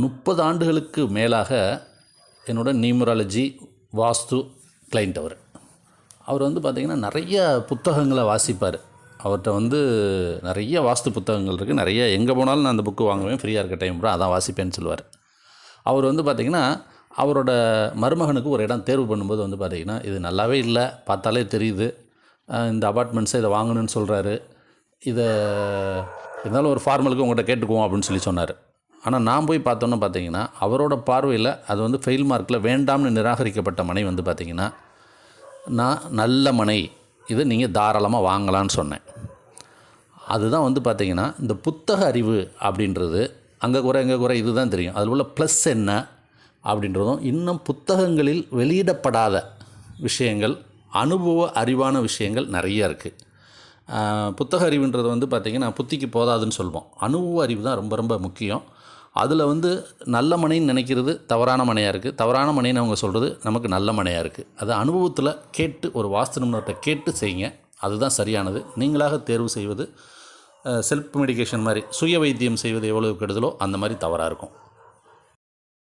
30 ஆண்டுகளுக்கு மேலாக என்னோட நியூமராலஜி வாஸ்து கிளைண்ட் அவர் வந்து பார்த்திங்கன்னா நிறைய புத்தகங்களை வாசிப்பார். அவர்கிட்ட வந்து நிறைய வாஸ்து புத்தகங்கள் இருக்குது. நிறைய எங்கே போனாலும் நான் அந்த புக்கு வாங்குவேன், ஃப்ரீயாக இருக்க டைம் கூட அதான் வாசிப்பேன்னு சொல்லுவார். அவர் வந்து பார்த்திங்கன்னா அவரோட மருமகனுக்கு ஒரு இடம் தேர்வு பண்ணும்போது வந்து பார்த்திங்கன்னா இது நல்லாவே இல்லை, பார்த்தாலே தெரியுது, இந்த அபார்ட்மெண்ட்ஸை இதை வாங்கணும்னு சொல்கிறாரு, இதை இருந்தாலும் ஒரு ஃபார்மலுக்கு உங்கள்கிட்ட கேட்டுக்குவோம் அப்படின்னு சொன்னார். ஆனால் நான் போய் பார்த்தோன்னு பார்த்தீங்கன்னா அவரோட பார்வையில் அது வந்து ஃபெயில் மார்க்கில் வேண்டாம்னு நிராகரிக்கப்பட்ட மனை வந்து பார்த்திங்கன்னா நான் நல்ல மனை, இது நீங்கள் தாராளமாக வாங்கலான்னு சொன்னேன். அதுதான் வந்து பார்த்திங்கன்னா இந்த புத்தக அறிவு அப்படின்றது அங்கே குறை இங்கே குறை இதுதான் தெரியும். அதில் உள்ள ப்ளஸ் என்ன அப்படின்றதும், இன்னும் புத்தகங்களில் வெளியிடப்படாத விஷயங்கள், அனுபவ அறிவான விஷயங்கள் நிறைய இருக்குது. புத்தக அறிவுன்றது வந்து பார்த்திங்கன்னா புத்திக்கு போதாதுன்னு சொல்லுவோம். அனுபவ அறிவு தான் ரொம்ப ரொம்ப முக்கியம். அதில் வந்து நல்ல மனைன்னு நினைக்கிறது தவறான மனையாக இருக்குது, தவறான மனைன்னு அவங்க சொல்கிறது நமக்கு நல்ல மனையாக இருக்குது. அது அனுபவத்தில் கேட்டு ஒரு வாஸ்து நிபுணர்கிட்ட கேட்டு செய்யுங்க, அதுதான் சரியானது. நீங்களாக தேர்வு செய்வது செல்ஃப் மெடிக்கேஷன் மாதிரி சுய வைத்தியம் செய்வது எவ்வளவு கெடுதலோ அந்த மாதிரி தவறாக இருக்கும்.